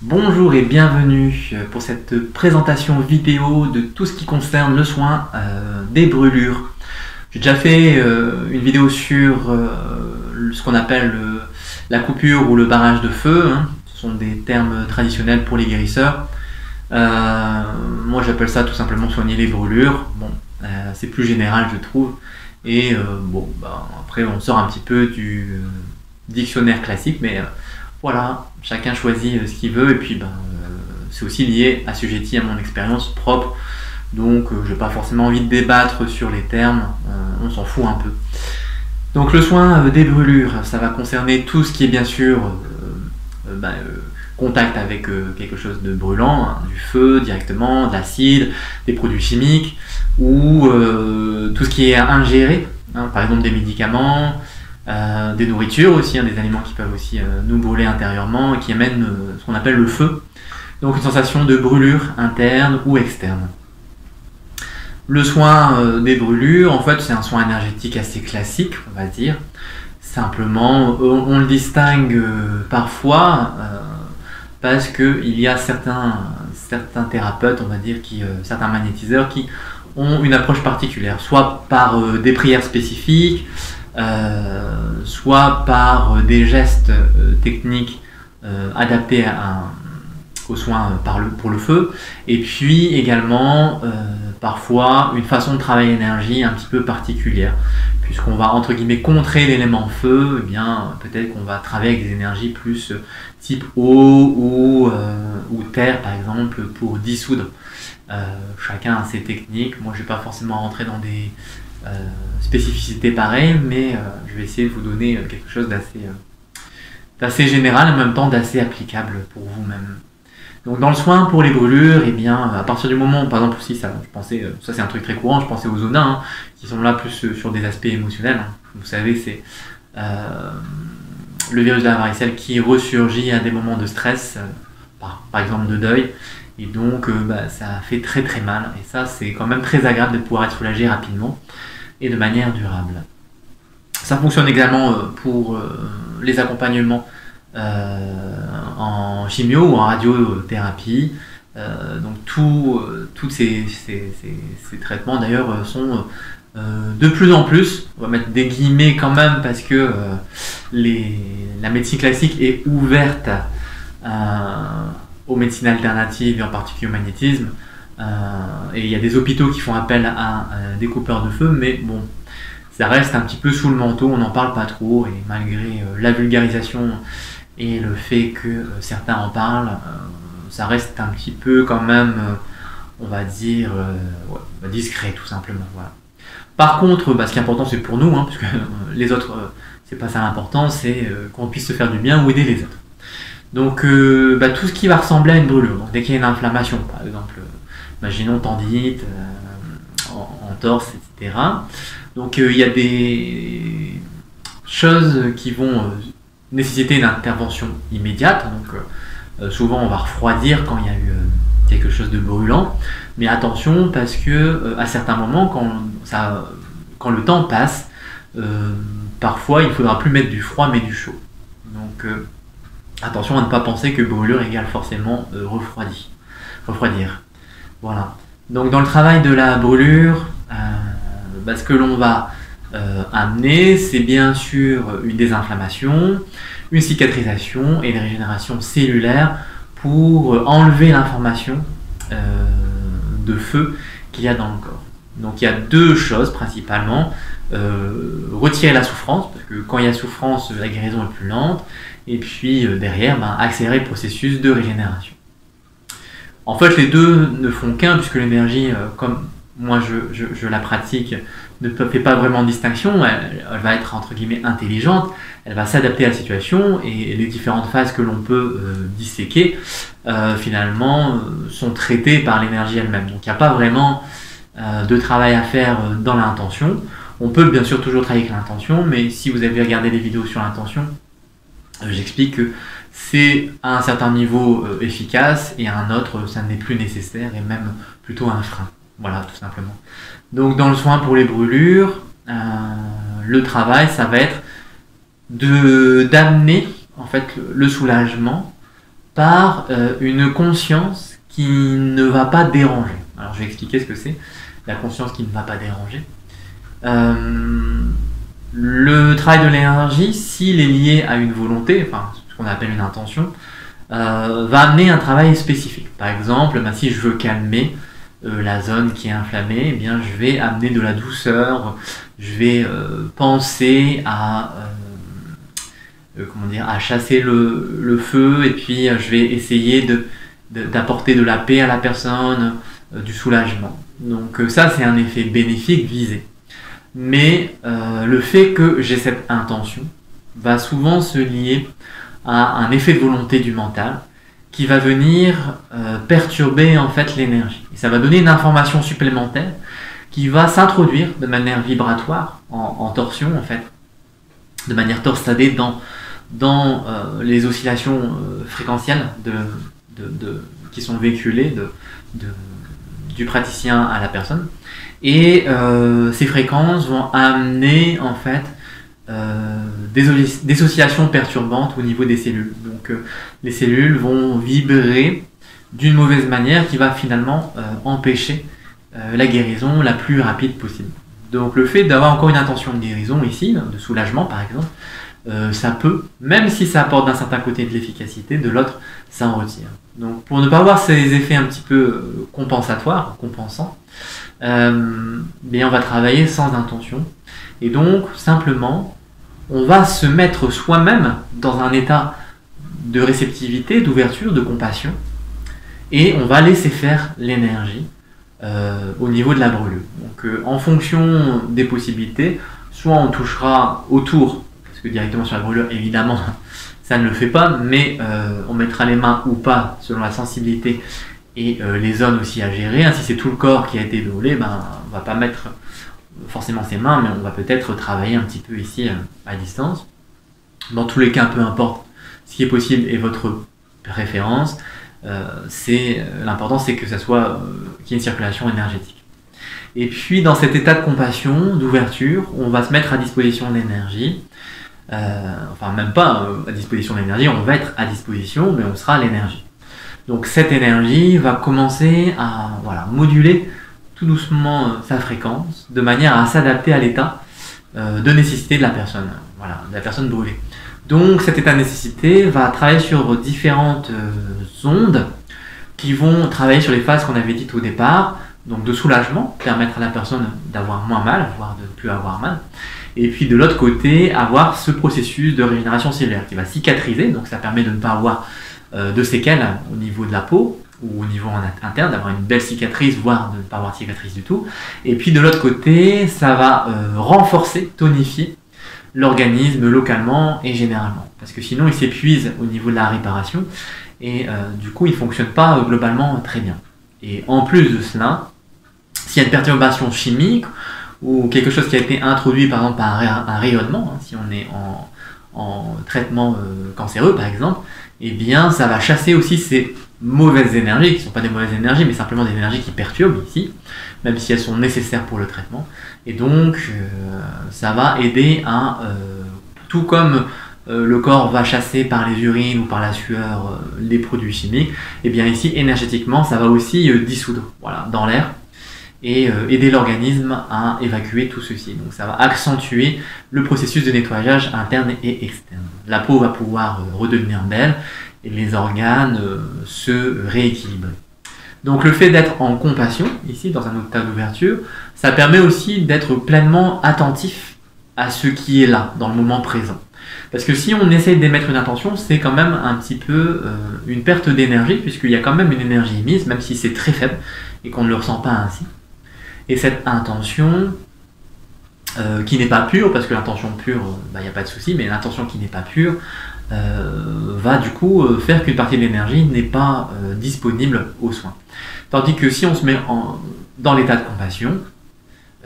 Bonjour et bienvenue pour cette présentation vidéo de tout ce qui concerne le soin des brûlures. J'ai déjà fait une vidéo sur ce qu'on appelle la coupure ou le barrage de feu. Ce sont des termes traditionnels pour les guérisseurs. Moi j'appelle ça tout simplement soigner les brûlures. Bon, c'est plus général je trouve. Et après on sort un petit peu du dictionnaire classique, mais voilà, chacun choisit ce qu'il veut et puis c'est aussi lié, assujetti à mon expérience propre. Donc je n'ai pas forcément envie de débattre sur les termes, on s'en fout un peu. Donc le soin des brûlures, ça va concerner tout ce qui est bien sûr contact avec quelque chose de brûlant, du feu directement, de l'acide, des produits chimiques, ou tout ce qui est ingéré, par exemple des médicaments, des nourritures aussi, des aliments qui peuvent aussi nous brûler intérieurement et qui amènent ce qu'on appelle le feu. Donc une sensation de brûlure interne ou externe. Le soin des brûlures, en fait, c'est un soin énergétique assez classique, on va dire. Simplement, on le distingue parfois parce qu'il y a certains thérapeutes, on va dire, certains magnétiseurs qui ont une approche particulière, soit par des prières spécifiques, soit par des gestes techniques adaptés aux soins pour le feu, et puis également parfois une façon de travailler l'énergie un petit peu particulière, puisqu'on va entre guillemets contrer l'élément feu, et bien peut-être qu'on va travailler avec des énergies plus type eau ou terre par exemple pour dissoudre. Chacun a ses techniques, moi je ne vais pas forcément rentrer dans des spécificités pareilles, mais je vais essayer de vous donner quelque chose d'assez général, en même temps d'assez applicable pour vous-même. Donc dans le soin pour les brûlures, et bien à partir du moment, par exemple aussi ça, je pensais, ça c'est un truc très courant, je pensais aux zonas qui sont là plus sur des aspects émotionnels. Vous savez, c'est le virus de la varicelle qui ressurgit à des moments de stress, par exemple de deuil. Et donc ça fait très très mal, et ça c'est quand même très agréable de pouvoir être soulagé rapidement et de manière durable. Ça fonctionne également pour les accompagnements en chimio ou en radiothérapie. Donc tous ces traitements d'ailleurs sont de plus en plus, on va mettre des guillemets quand même parce que la médecine classique est ouverte aux médecines alternatives et en particulier au magnétisme, et il y a des hôpitaux qui font appel à des coupeurs de feu, mais bon, ça reste un petit peu sous le manteau, on n'en parle pas trop, et malgré la vulgarisation et le fait que certains en parlent, ça reste un petit peu quand même, on va dire, discret tout simplement. Voilà. Par contre, ce qui est important c'est pour nous, parce que les autres, c'est pas ça l'important, c'est qu'on puisse se faire du bien ou aider les autres. Donc tout ce qui va ressembler à une brûlure, donc dès qu'il y a une inflammation, par exemple, imaginons tendinite, entorse, etc. Donc il y a des choses qui vont nécessiter une intervention immédiate, donc souvent on va refroidir quand il y a eu quelque chose de brûlant, mais attention parce que à certains moments, quand le temps passe, parfois il ne faudra plus mettre du froid mais du chaud. Donc attention à ne pas penser que brûlure égale forcément refroidir. Voilà. Donc dans le travail de la brûlure, ce que l'on va amener, c'est bien sûr une désinflammation, une cicatrisation et une régénération cellulaire pour enlever l'information de feu qu'il y a dans le corps. Donc il y a deux choses principalement, retirer la souffrance, parce que quand il y a souffrance, la guérison est plus lente, et puis derrière, accélérer le processus de régénération. En fait, les deux ne font qu'un, puisque l'énergie, comme moi je la pratique, ne fait pas vraiment de distinction, elle va être entre guillemets intelligente, elle va s'adapter à la situation, et les différentes phases que l'on peut disséquer, finalement, sont traitées par l'énergie elle-même. Donc il n'y a pas vraiment de travail à faire dans l'intention. On peut bien sûr toujours travailler avec l'intention, mais si vous avez regardé les vidéos sur l'intention, j'explique que c'est à un certain niveau efficace et à un autre ça n'est plus nécessaire et même plutôt un frein. Voilà, tout simplement. Donc dans le soin pour les brûlures, le travail ça va être d'amener en fait le soulagement par une conscience qui ne va pas déranger. Alors je vais expliquer ce que c'est, la conscience qui ne va pas déranger. Le travail de l'énergie, s'il est lié à une volonté, enfin ce qu'on appelle une intention, va amener un travail spécifique. Par exemple, si je veux calmer la zone qui est inflammée, eh bien, je vais amener de la douceur, je vais penser à, à chasser le feu, et puis je vais essayer d'apporter de la paix à la personne, du soulagement. Donc ça, c'est un effet bénéfique visé. Mais le fait que j'ai cette intention va souvent se lier à un effet de volonté du mental qui va venir perturber en fait l'énergie. Et ça va donner une information supplémentaire qui va s'introduire de manière vibratoire, en torsion en fait, de manière torsadée dans les oscillations fréquentielles qui sont véhiculées du praticien à la personne. Et ces fréquences vont amener en fait des oscillations perturbantes au niveau des cellules. Donc les cellules vont vibrer d'une mauvaise manière qui va finalement empêcher la guérison la plus rapide possible. Donc le fait d'avoir encore une intention de guérison ici, de soulagement par exemple, ça peut, même si ça apporte d'un certain côté de l'efficacité, de l'autre ça en retire. Donc pour ne pas avoir ces effets un petit peu compensatoires, compensants, bien on va travailler sans intention. Et donc simplement on va se mettre soi-même dans un état de réceptivité, d'ouverture, de compassion, et on va laisser faire l'énergie au niveau de la brûlure. Donc en fonction des possibilités, soit on touchera autour, parce que directement sur la brûlure évidemment ça ne le fait pas, mais on mettra les mains ou pas selon la sensibilité et les zones aussi à gérer. Si c'est tout le corps qui a été brûlé, on ne va pas mettre forcément ses mains, mais on va peut-être travailler un petit peu ici à distance. Dans tous les cas, peu importe ce qui est possible et votre préférence, l'important c'est que ça soit qu'il y ait une circulation énergétique. Et puis dans cet état de compassion, d'ouverture, on va se mettre à disposition de l'énergie. Enfin même pas à disposition de l'énergie, on va être à disposition, mais on sera à l'énergie. Donc cette énergie va commencer à moduler tout doucement sa fréquence, de manière à s'adapter à l'état de nécessité de la personne, de la personne brûlée. Donc cet état de nécessité va travailler sur différentes ondes qui vont travailler sur les phases qu'on avait dites au départ, donc de soulagement, permettre à la personne d'avoir moins mal, voire de ne plus avoir mal, et puis de l'autre côté, avoir ce processus de régénération cellulaire qui va cicatriser, donc ça permet de ne pas avoir de séquelles au niveau de la peau, ou au niveau interne, d'avoir une belle cicatrice, voire de ne pas avoir de cicatrice du tout. Et puis de l'autre côté, ça va renforcer, tonifier l'organisme localement et généralement. Parce que sinon, il s'épuise au niveau de la réparation, et du coup, il ne fonctionne pas globalement très bien. Et en plus de cela, s'il y a une perturbation chimique, ou quelque chose qui a été introduit par exemple par un rayonnement, si on est en traitement cancéreux par exemple, eh bien ça va chasser aussi ces mauvaises énergies, qui ne sont pas des mauvaises énergies, mais simplement des énergies qui perturbent ici, même si elles sont nécessaires pour le traitement. Et donc ça va aider à, tout comme le corps va chasser par les urines ou par la sueur les produits chimiques, et bien ici énergétiquement ça va aussi dissoudre dans l'air, et aider l'organisme à évacuer tout ceci. Donc ça va accentuer le processus de nettoyage interne et externe. La peau va pouvoir redevenir belle et les organes se rééquilibrer. Donc le fait d'être en compassion, ici dans un état d'ouverture, ça permet aussi d'être pleinement attentif à ce qui est là, dans le moment présent. Parce que si on essaie d'émettre une intention, c'est quand même un petit peu une perte d'énergie, puisqu'il y a quand même une énergie émise, même si c'est très faible et qu'on ne le ressent pas ainsi. Et cette intention, qui n'est pas pure, parce que l'intention pure, il n'y a pas de souci, mais l'intention qui n'est pas pure va du coup faire qu'une partie de l'énergie n'est pas disponible aux soins. Tandis que si on se met dans l'état de compassion,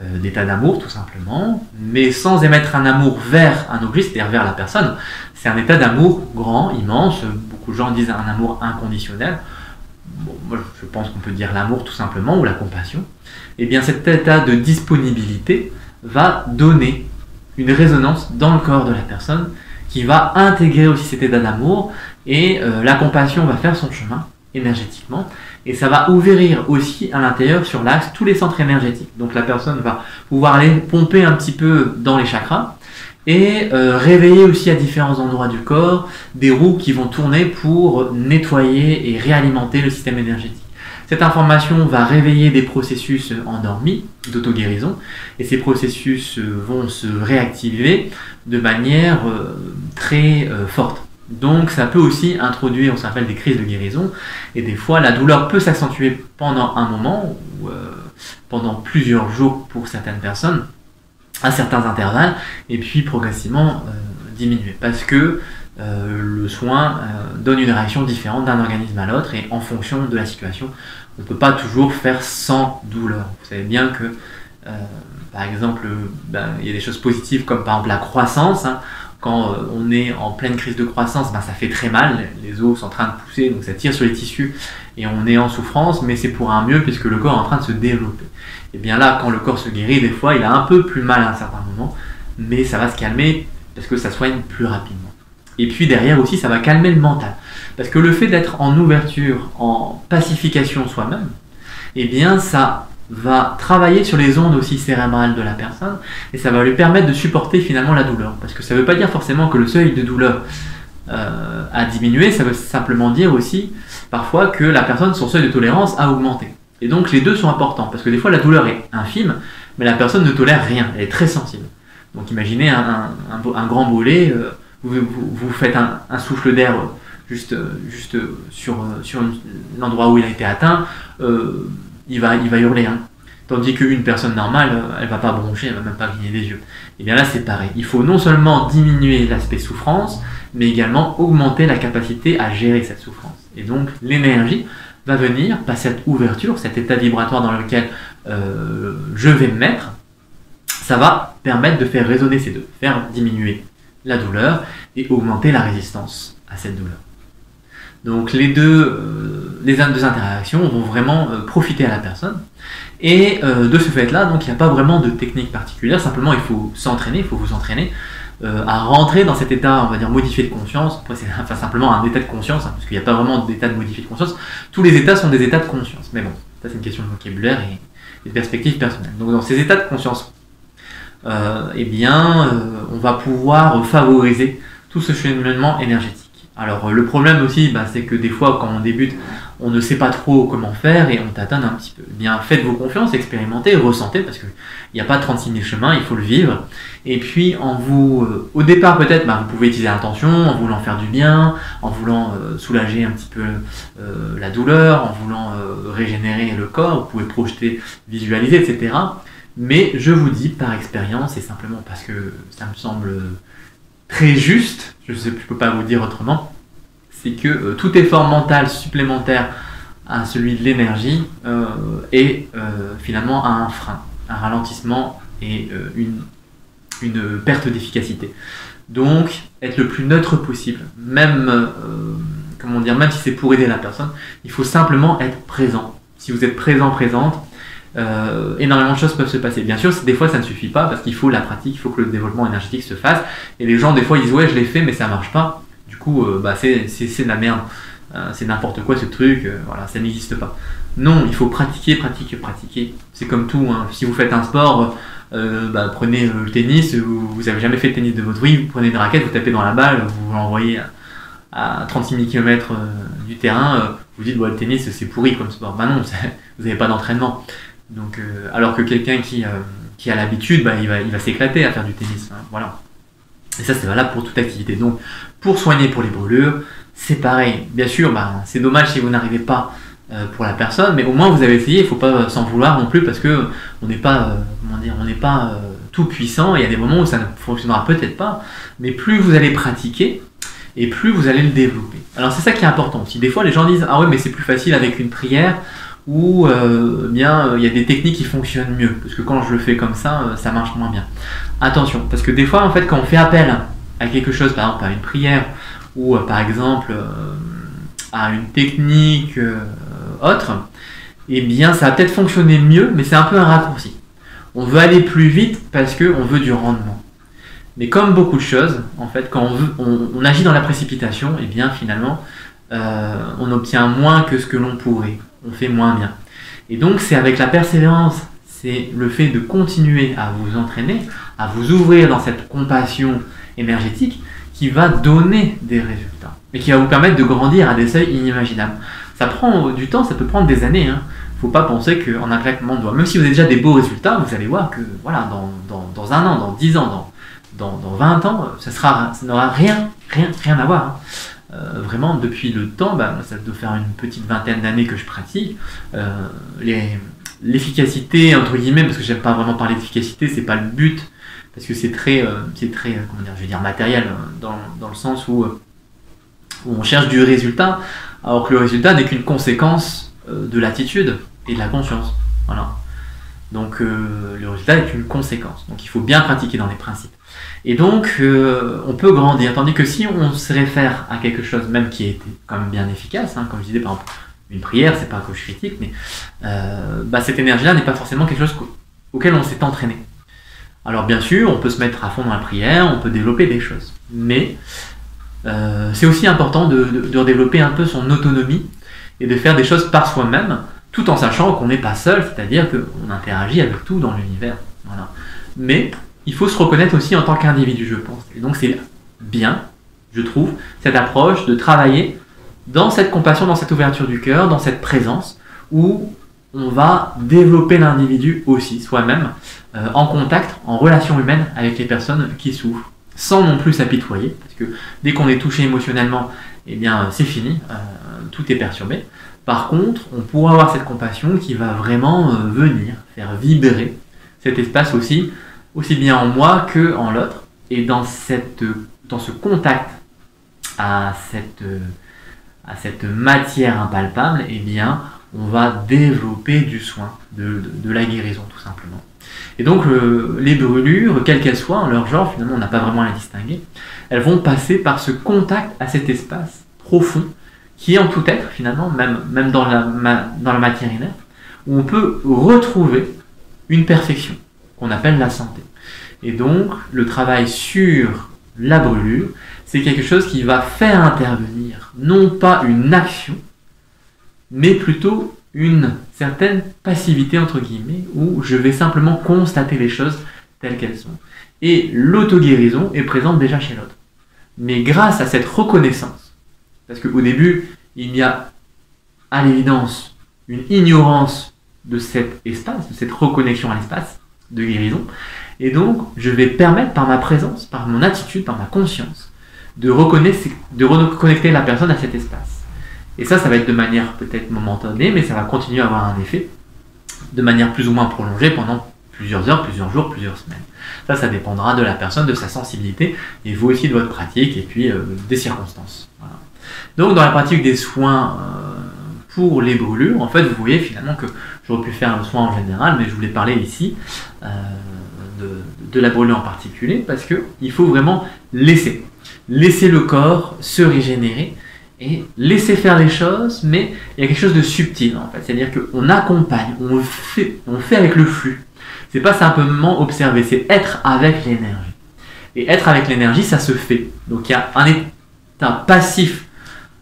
d'état d'amour tout simplement, mais sans émettre un amour vers un objet, c'est-à-dire vers la personne, c'est un état d'amour grand, immense, beaucoup de gens disent un amour inconditionnel. Bon, moi je pense qu'on peut dire l'amour tout simplement, ou la compassion. Et bien cet état de disponibilité va donner une résonance dans le corps de la personne qui va intégrer aussi cet état d'amour, et la compassion va faire son chemin énergétiquement, et ça va ouvrir aussi à l'intérieur sur l'axe tous les centres énergétiques. Donc la personne va pouvoir aller pomper un petit peu dans les chakras, et réveiller aussi à différents endroits du corps des roues qui vont tourner pour nettoyer et réalimenter le système énergétique. Cette information va réveiller des processus endormis d'auto-guérison, et ces processus vont se réactiver de manière très forte. Donc ça peut aussi introduire ce qu'on appelle des crises de guérison, et des fois la douleur peut s'accentuer pendant un moment, ou pendant plusieurs jours pour certaines personnes, à certains intervalles, et puis progressivement diminuer, parce que le soin donne une réaction différente d'un organisme à l'autre, et en fonction de la situation, on ne peut pas toujours faire sans douleur. Vous savez bien que, par exemple, il y a des choses positives comme par exemple la croissance, hein. Quand on est en pleine crise de croissance, ça fait très mal, les os sont en train de pousser, donc ça tire sur les tissus, et on est en souffrance, mais c'est pour un mieux puisque le corps est en train de se développer. Et bien là, quand le corps se guérit, des fois, il a un peu plus mal à un certain moment, mais ça va se calmer parce que ça soigne plus rapidement. Et puis derrière aussi, ça va calmer le mental. Parce que le fait d'être en ouverture, en pacification soi-même, eh bien ça va travailler sur les ondes aussi cérébrales de la personne, et ça va lui permettre de supporter finalement la douleur. Parce que ça ne veut pas dire forcément que le seuil de douleur a diminué, ça veut simplement dire aussi parfois que la personne, son seuil de tolérance a augmenté. Et donc les deux sont importants, parce que des fois la douleur est infime, mais la personne ne tolère rien, elle est très sensible. Donc imaginez un grand brûlé, vous faites un souffle d'air juste sur l'endroit où il a été atteint, il va hurler. Hein. Tandis qu'une personne normale, elle ne va pas broncher, elle ne va même pas cligner des yeux. Et bien là c'est pareil, il faut non seulement diminuer l'aspect souffrance, mais également augmenter la capacité à gérer cette souffrance. Et donc l'énergie va venir, par cette ouverture, cet état vibratoire dans lequel je vais me mettre, ça va permettre de faire résonner ces deux, faire diminuer la douleur et augmenter la résistance à cette douleur. Donc les deux interactions vont vraiment profiter à la personne, et de ce fait-là, donc il n'y a pas vraiment de technique particulière, simplement il faut s'entraîner, il faut vous entraîner à rentrer dans cet état, on va dire, modifié de conscience. Après, c'est simplement un état de conscience, hein, parce qu'il n'y a pas vraiment d'état de modifié de conscience. Tous les états sont des états de conscience. Mais bon, ça c'est une question de vocabulaire et de perspective personnelle. Donc dans ces états de conscience, on va pouvoir favoriser tout ce cheminement énergétique. Alors le problème aussi, c'est que des fois quand on débute, on ne sait pas trop comment faire et on tâtonne un petit peu. Eh bien, faites-vous confiance, expérimentez, ressentez, parce qu'il n'y a pas 36 000 chemins, il faut le vivre. Et puis au départ peut-être, vous pouvez utiliser l'intention, en voulant faire du bien, en voulant soulager un petit peu la douleur, en voulant régénérer le corps, vous pouvez projeter, visualiser, etc. Mais je vous dis par expérience, et simplement parce que ça me semble très juste, je ne peux pas vous dire autrement, c'est que tout effort mental supplémentaire à celui de l'énergie est finalement un frein, un ralentissement et une perte d'efficacité. Donc, être le plus neutre possible, même si c'est pour aider la personne, il faut simplement être présent. Si vous êtes présente, énormément de choses peuvent se passer. Bien sûr, des fois ça ne suffit pas parce qu'il faut la pratique, il faut que le développement énergétique se fasse. Et les gens, des fois, ils disent ouais, je l'ai fait, mais ça marche pas. Du coup, c'est de la merde. C'est n'importe quoi ce truc. Voilà, ça n'existe pas. Non, il faut pratiquer. C'est comme tout. Hein. Si vous faites un sport, prenez le tennis. Vous avez jamais fait de tennis de votre vie. Vous prenez une raquette, vous tapez dans la balle, vous l'envoyez à 36 000 km du terrain. Vous dites le tennis c'est pourri comme sport. Non, vous n'avez pas d'entraînement. Donc, alors que quelqu'un qui a l'habitude, il va s'éclater à faire du tennis. Hein, voilà. Et ça, c'est valable pour toute activité. Donc, pour soigner pour les brûlures, c'est pareil. Bien sûr, c'est dommage si vous n'arrivez pas pour la personne, mais au moins vous avez essayé. Il ne faut pas s'en vouloir non plus parce que on n'est pas, tout puissant. Il y a des moments où ça ne fonctionnera peut-être pas, mais plus vous allez pratiquer et plus vous allez le développer. Alors, c'est ça qui est important aussi. Des fois, les gens disent ah ouais, mais c'est plus facile avec une prière. Ou il y a des techniques qui fonctionnent mieux, parce que quand je le fais comme ça, ça marche moins bien. Attention, parce que des fois, en fait, quand on fait appel à quelque chose, par exemple à une prière, ou par exemple à une technique autre, eh bien, ça va peut-être fonctionner mieux, mais c'est un peu un raccourci. On veut aller plus vite parce qu'on veut du rendement. Mais comme beaucoup de choses, en fait, quand on agit dans la précipitation, et bien finalement, on obtient moins que ce que l'on pourrait. On fait moins bien. Et donc, c'est avec la persévérance, c'est le fait de continuer à vous entraîner, à vous ouvrir dans cette compassion énergétique qui va donner des résultats et qui va vous permettre de grandir à des seuils inimaginables. Ça prend du temps, ça peut prendre des années. Faut pas penser qu'en un claquement de doigts, même si vous avez déjà des beaux résultats, vous allez voir que voilà, dans un an, dans 10 ans, dans 20 ans, ça n'aura rien à voir. Vraiment, depuis le temps, ça doit faire une petite vingtaine d'années que je pratique. L'efficacité, entre guillemets, parce que j'aime pas vraiment parler d'efficacité, c'est pas le but, parce que c'est très comment dire, je vais dire matériel, dans le sens où on cherche du résultat, alors que le résultat n'est qu'une conséquence de l'attitude et de la conscience. Voilà. Donc le résultat est une conséquence. Donc il faut bien pratiquer dans les principes. Et donc on peut grandir. Tandis que si on se réfère à quelque chose même qui a été quand même bien efficace, comme je disais par exemple une prière, c'est pas que je critique, mais cette énergie-là n'est pas forcément quelque chose auquel on s'est entraîné. Alors bien sûr, on peut se mettre à fond dans la prière, on peut développer des choses. Mais c'est aussi important de développer un peu son autonomie et de faire des choses par soi-même, tout en sachant qu'on n'est pas seul, c'est-à-dire qu'on interagit avec tout dans l'univers. Voilà. Mais il faut se reconnaître aussi en tant qu'individu, je pense. Et donc c'est bien, je trouve, cette approche de travailler dans cette compassion, dans cette ouverture du cœur, dans cette présence, où on va développer l'individu aussi, soi-même, en contact, en relation humaine avec les personnes qui souffrent, sans non plus s'apitoyer, parce que dès qu'on est touché émotionnellement, eh bien c'est fini, tout est perturbé. Par contre, on pourra avoir cette compassion qui va vraiment venir faire vibrer cet espace aussi bien en moi que en l'autre. Et dans ce contact à cette matière impalpable, eh bien, on va développer du soin, de la guérison tout simplement. Et donc les brûlures, quelles qu'elles soient, en leur genre, finalement on n'a pas vraiment à les distinguer, elles vont passer par ce contact à cet espace profond qui est en tout être finalement, même dans la matière inerte, où on peut retrouver une perfection qu'on appelle la santé. Et donc le travail sur la brûlure, c'est quelque chose qui va faire intervenir non pas une action, mais plutôt une certaine passivité entre guillemets, où je vais simplement constater les choses telles qu'elles sont. Et l'auto-guérison est présente déjà chez l'autre. Mais grâce à cette reconnaissance, parce qu'au début, il y a à l'évidence une ignorance de cet espace, de cette reconnexion à l'espace de guérison, et donc je vais permettre par ma présence, par mon attitude, par ma conscience, de reconnecter la personne à cet espace. Et ça va être de manière peut-être momentanée, mais ça va continuer à avoir un effet de manière plus ou moins prolongée pendant plusieurs heures, plusieurs jours, plusieurs semaines. Ça dépendra de la personne, de sa sensibilité, et vous aussi de votre pratique, et puis des circonstances. Voilà. Donc dans la pratique des soins pour les brûlures, en fait vous voyez finalement que j'aurais pu faire le soin en général, mais je voulais parler ici de la brûlure en particulier, parce qu'il faut vraiment laisser le corps se régénérer, et laisser faire les choses, mais il y a quelque chose de subtil en fait, c'est-à-dire qu'on accompagne, on fait avec le flux. C'est pas simplement observer, c'est être avec l'énergie. Et être avec l'énergie, ça se fait. Donc il y a un état passif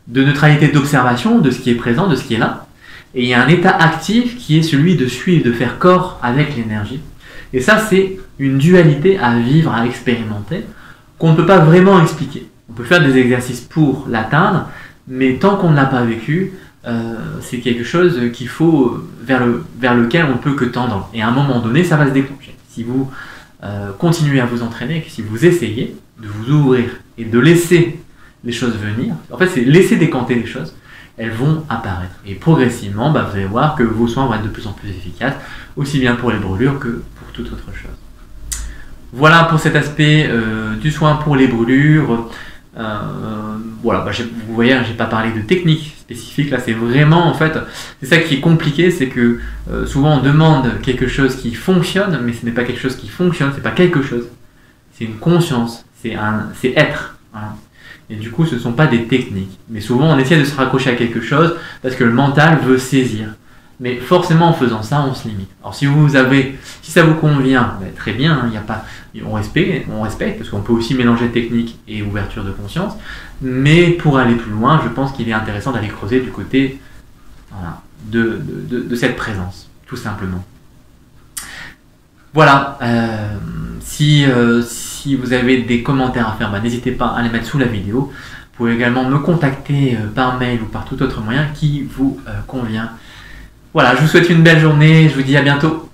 de neutralité d'observation de ce qui est présent, de ce qui est là, et il y a un état actif qui est celui de suivre, de faire corps avec l'énergie. Et ça, c'est une dualité à vivre, à expérimenter, qu'on ne peut pas vraiment expliquer. On peut faire des exercices pour l'atteindre, mais tant qu'on ne l'a pas vécu, c'est quelque chose qu'il faut vers lequel on ne peut que tendre. Et à un moment donné, ça va se déclencher. Si vous continuez à vous entraîner, si vous essayez de vous ouvrir et de laisser les choses venir, en fait c'est laisser décanter les choses, elles vont apparaître. Et progressivement, vous allez voir que vos soins vont être de plus en plus efficaces, aussi bien pour les brûlures que pour toute autre chose. Voilà pour cet aspect du soin pour les brûlures. Voilà, vous voyez, j'ai pas parlé de technique spécifique, là c'est vraiment, en fait, c'est ça qui est compliqué, c'est que souvent on demande quelque chose qui fonctionne, mais ce n'est pas quelque chose qui fonctionne, c'est pas quelque chose, c'est une conscience, c'est être, voilà. Et du coup ce ne sont pas des techniques, mais souvent on essaie de se raccrocher à quelque chose, parce que le mental veut saisir. Mais forcément, en faisant ça, on se limite. Alors si ça vous convient, ben, très bien, hein, on respecte, parce qu'on peut aussi mélanger technique et ouverture de conscience. Mais pour aller plus loin, je pense qu'il est intéressant d'aller creuser du côté de cette présence, tout simplement. Voilà. Si vous avez des commentaires à faire, ben, n'hésitez pas à les mettre sous la vidéo. Vous pouvez également me contacter par mail ou par tout autre moyen qui vous convient. Voilà, je vous souhaite une belle journée, je vous dis à bientôt.